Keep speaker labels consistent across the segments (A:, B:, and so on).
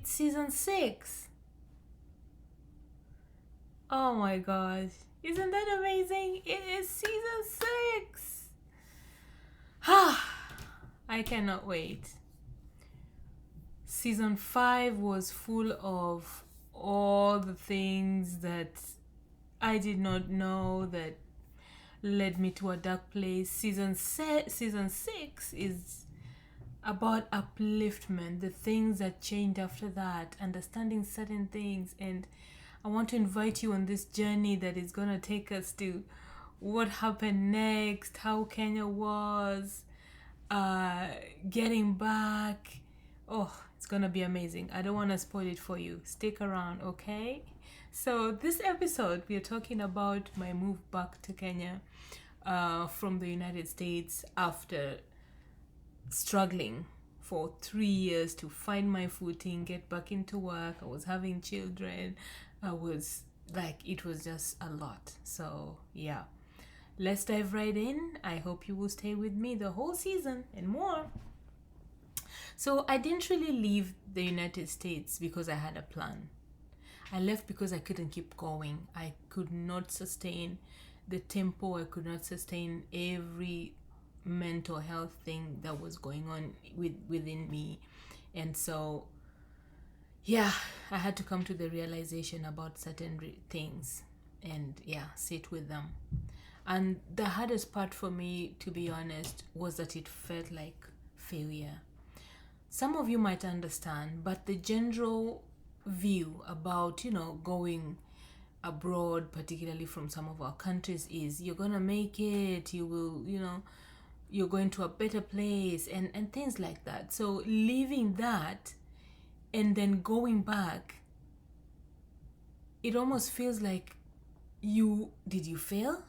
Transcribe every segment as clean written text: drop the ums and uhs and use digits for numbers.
A: It's season 6. Oh my gosh. Isn't that amazing? It is season 6. I cannot wait. Season 5 was full of all the things that I did not know that led me to a dark place. Season 6 is about upliftment, the things that changed after that, understanding certain things. And I want to invite you on this journey that is going to take us to what happened next, how Kenya was, uh, getting back. Oh, it's going to be amazing. I don't want to spoil it for you. Stick around, okay? So, this episode, we are talking about my move back to Kenya from the United States after struggling for 3 years to find my footing, get back into work. I was having children. It was just a lot. So, yeah. Let's dive right in. I hope you will stay with me the whole season and more. So, I didn't really leave the United States because I had a plan. I left because I couldn't keep going. I could not sustain the tempo. I could not sustain every mental health thing that was going on within me. And so, yeah, I had to come to the realization about certain things and, yeah, sit with them. And the hardest part for me, to be honest, was that it felt like failure. Some of you might understand, but the general view about, going abroad, particularly from some of our countries, is you're gonna make it, you will, you're going to a better place, and things like that. So leaving that and then going back, it almost feels like did you fail?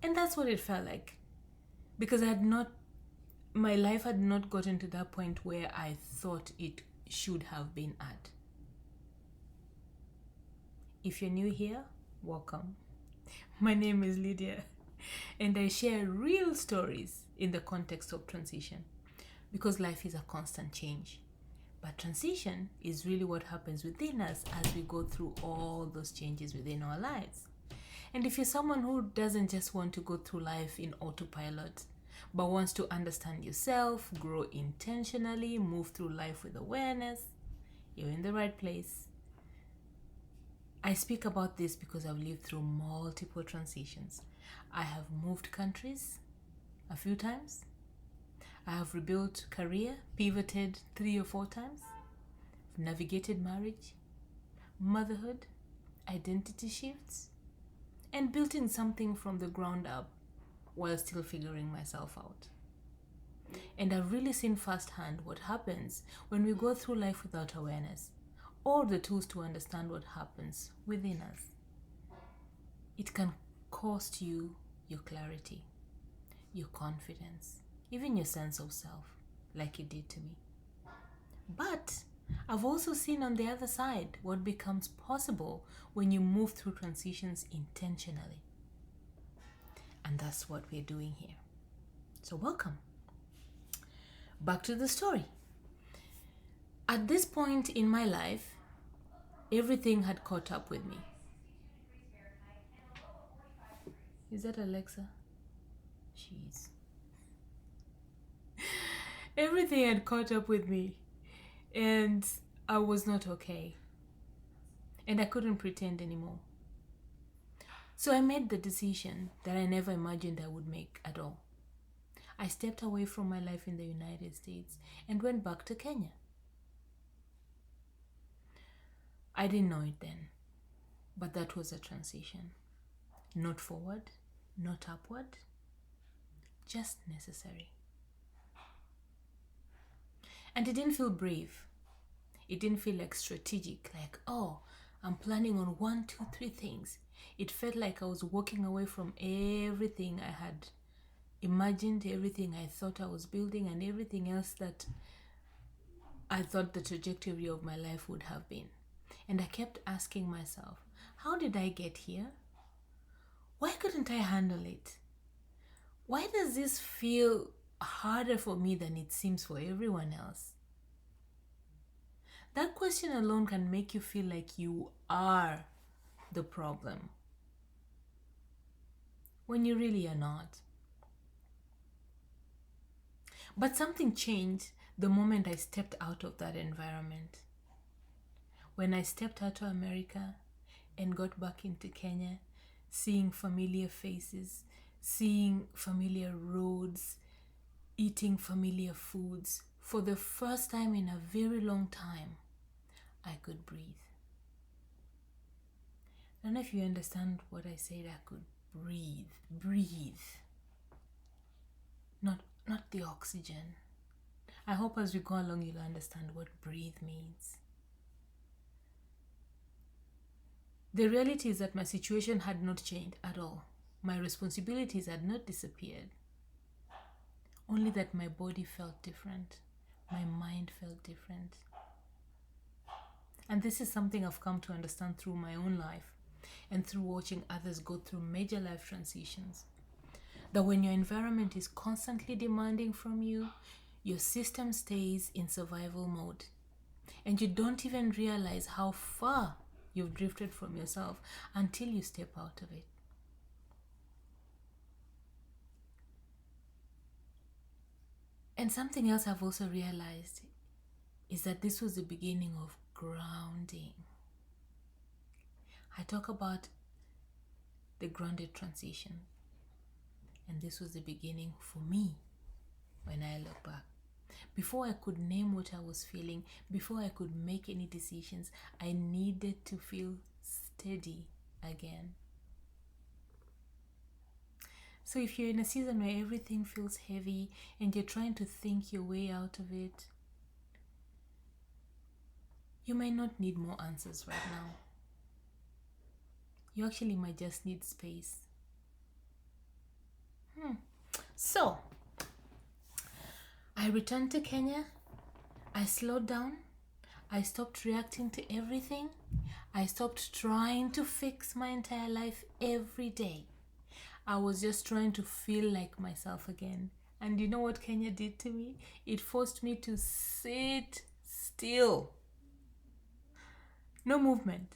A: And that's what it felt like, because my life had not gotten to that point where I thought it should have been at. If you're new here, welcome. My name is Lydia, and I share real stories in the context of transition, because life is a constant change. But transition is really what happens within us as we go through all those changes within our lives. And if you're someone who doesn't just want to go through life in autopilot, but wants to understand yourself, grow intentionally, move through life with awareness, you're in the right place. I speak about this because I've lived through multiple transitions. I have moved countries a few times. I have rebuilt career, pivoted 3 or 4 times. I've navigated marriage, motherhood, identity shifts, and building something from the ground up while still figuring myself out. And I've really seen firsthand what happens when we go through life without awareness or the tools to understand what happens within us. It can cost you your clarity, your confidence, even your sense of self, like it did to me. But I've also seen on the other side what becomes possible when you move through transitions intentionally. And that's what we're doing here. So welcome. Back to the story. At this point in my life, everything had caught up with me. Is that Alexa? Jeez. Everything had caught up with me, and I was not okay. And I couldn't pretend anymore. So I made the decision that I never imagined I would make at all. I stepped away from my life in the United States and went back to Kenya. I didn't know it then, but that was a transition. Not forward, not upward, just necessary. And it didn't feel brave. It didn't feel like strategic, like, oh, I'm planning on 1, 2, 3 things. It felt like I was walking away from everything I had imagined, everything I thought I was building, and everything else that I thought the trajectory of my life would have been. And I kept asking myself, how did I get here? Why couldn't I handle it? Why does this feel harder for me than it seems for everyone else? That question alone can make you feel like you are the problem when you really are not. But something changed the moment I stepped out of that environment. When I stepped out to America and got back into Kenya, seeing familiar faces, seeing familiar roads, eating familiar foods, for the first time in a very long time, I could breathe. I don't know if you understand what I said. I could breathe. Not the oxygen. I hope as we go along you'll understand what breathe means. The reality is that my situation had not changed at all. My responsibilities had not disappeared. Only that my body felt different. My mind felt different. And this is something I've come to understand through my own life and through watching others go through major life transitions. That when your environment is constantly demanding from you, your system stays in survival mode. And you don't even realize how far you've drifted from yourself until you step out of it. And something else I've also realized is that this was the beginning of grounding. I talk about the grounded transition. And this was the beginning for me when I look back. Before I could name what I was feeling, before I could make any decisions, I needed to feel steady again. So if you're in a season where everything feels heavy and you're trying to think your way out of it, you might not need more answers right now. You actually might just need space. So, I returned to Kenya. I slowed down. I stopped reacting to everything. I stopped trying to fix my entire life every day. I was just trying to feel like myself again. And you know what Kenya did to me? It forced me to sit still. No movement.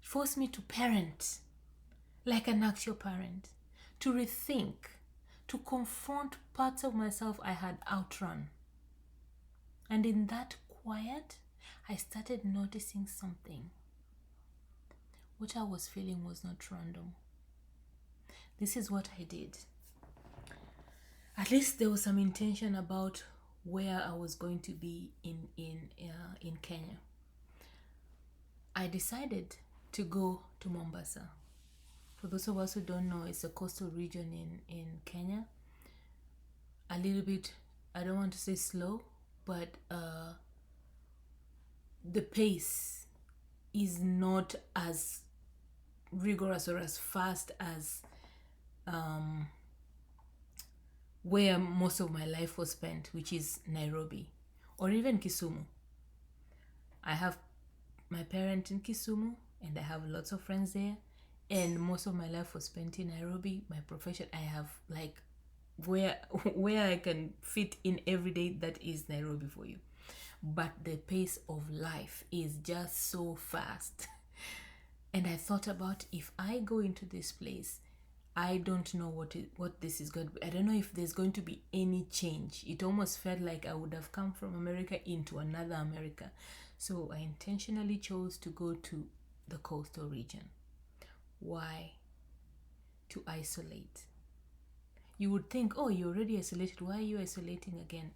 A: It forced me to parent like an actual parent, to rethink, to confront parts of myself I had outrun. And in that quiet, I started noticing something. What I was feeling was not random. This is what I did. At least there was some intention about where I was going to be in Kenya. I decided to go to Mombasa. For those of us who don't know, it's a coastal region in Kenya. A little bit, I don't want to say slow, but the pace is not as rigorous or as fast as where most of my life was spent, which is Nairobi or even Kisumu. I have my parents in Kisumu and I have lots of friends there, and most of my life was spent in Nairobi. My profession, I have like where I can fit in every day, that is Nairobi for you. But the pace of life is just so fast. And I thought about, if I go into this place, I don't know what this is going to be. I don't know if there's going to be any change. It almost felt like I would have come from America into another America. So I intentionally chose to go to the coastal region. Why? To isolate. You would think, oh, you're already isolated. Why are you isolating again?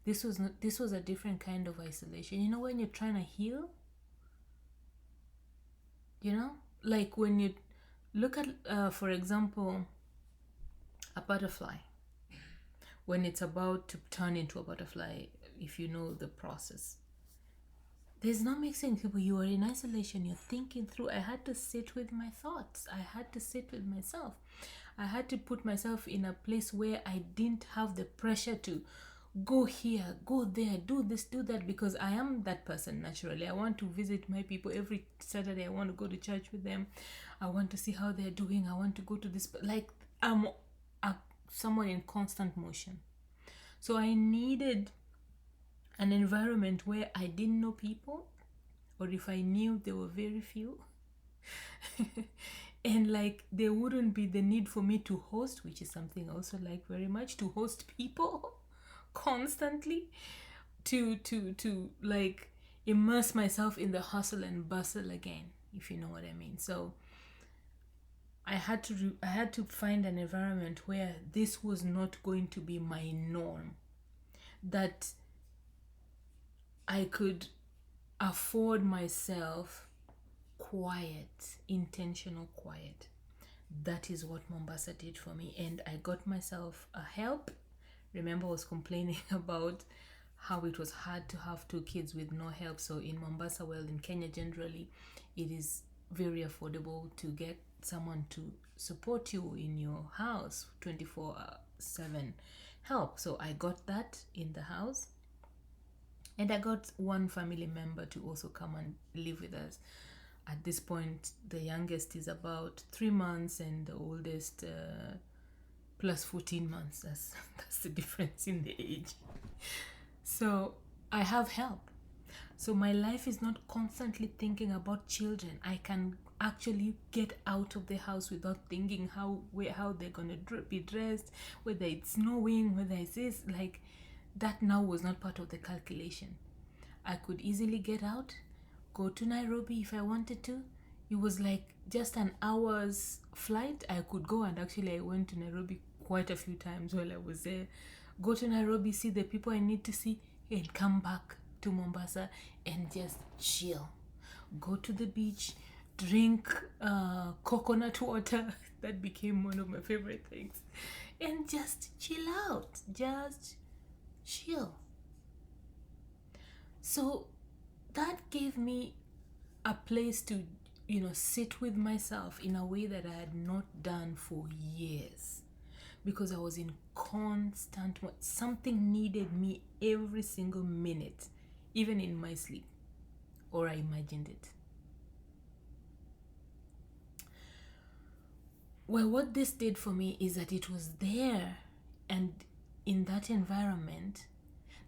A: This was a different kind of isolation. You know, when you're trying to heal, you know, like when you look at, for example, a butterfly. When it's about to turn into a butterfly, if you know the process, there's no mixing people. You are in isolation. You're thinking through. I had to sit with my thoughts. I had to sit with myself. I had to put myself in a place where I didn't have the pressure to go here, go there, do this, do that, because I am that person naturally. I want to visit my people every Saturday. I want to go to church with them. I want to see how they're doing. I want to go to this, like I'm someone in constant motion. So I needed an environment where I didn't know people, or if I knew, there were very few. And like there wouldn't be the need for me to host, which is something I also like very much, to host people constantly, to like immerse myself in the hustle and bustle again, if you know what I mean. So I had to find an environment where this was not going to be my norm, that I could afford myself quiet, intentional quiet. That is what Mombasa did for me. And I got myself a help. Remember, I was complaining about how it was hard to have two kids with no help. So in Mombasa, well, in Kenya generally, it is very affordable to get someone to support you in your house 24/7 help. So I got that in the house. And I got one family member to also come and live with us. At this point, the youngest is about 3 months, and the oldest plus 14 months. That's the difference in the age. So I have help. So my life is not constantly thinking about children. I can actually get out of the house without thinking how they're gonna be dressed, whether it's snowing, whether it's this. Like that now was not part of the calculation. I could easily get out, go to Nairobi if I wanted to. It was like just an hour's flight. I could go, and actually I went to Nairobi quite a few times while I was there. Go to Nairobi, see the people I need to see, and come back to Mombasa and just chill. Go to the beach, drink coconut water. That became one of my favorite things. And just chill out. Just chill. So that gave me a place to, sit with myself in a way that I had not done for years, because I was in constant, something needed me every single minute, even in my sleep, or I imagined it. Well, what this did for me is that it was there and in that environment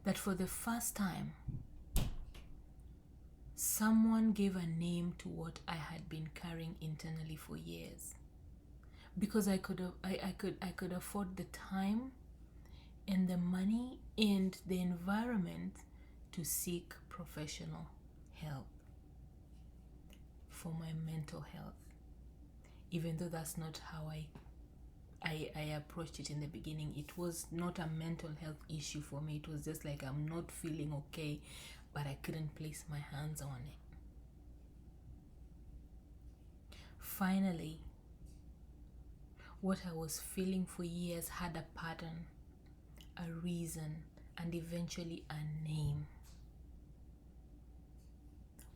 A: that for the first time, someone gave a name to what I had been carrying internally for years. Because I could afford the time and the money and the environment to seek professional help for my mental health. Even though that's not how I approached it in the beginning. It was not a mental health issue for me. It was just like I'm not feeling okay, but I couldn't place my hands on it. Finally, what I was feeling for years had a pattern, a reason, and eventually a name.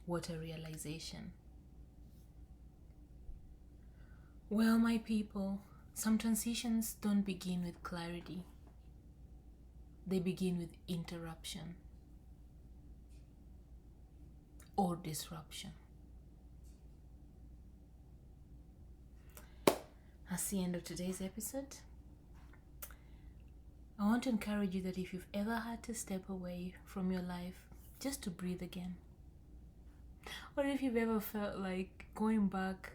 A: What a realization. Well, my people, some transitions don't begin with clarity. They begin with interruption or disruption. That's the end of today's episode. I want to encourage you that if you've ever had to step away from your life just to breathe again, or if you've ever felt like going back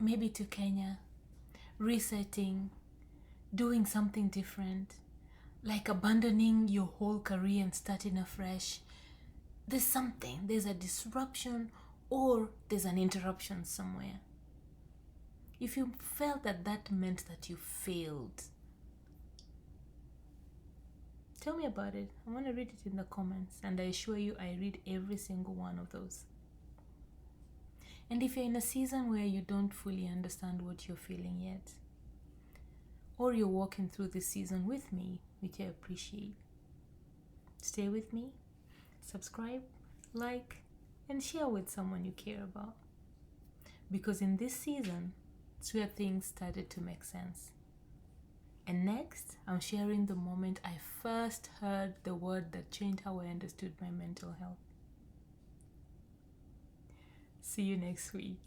A: maybe to Kenya, resetting, doing something different, like abandoning your whole career and starting afresh, there's a disruption or there's an interruption somewhere. If you felt that meant that you failed, tell me about it. I want to read it in the comments, and I assure you I read every single one of those. And if you're in a season where you don't fully understand what you're feeling yet, or you're walking through this season with me, which I appreciate, stay with me, subscribe, like, and share with someone you care about. Because in this season, it's where things started to make sense. And next, I'm sharing the moment I first heard the word that changed how I understood my mental health. See you next week.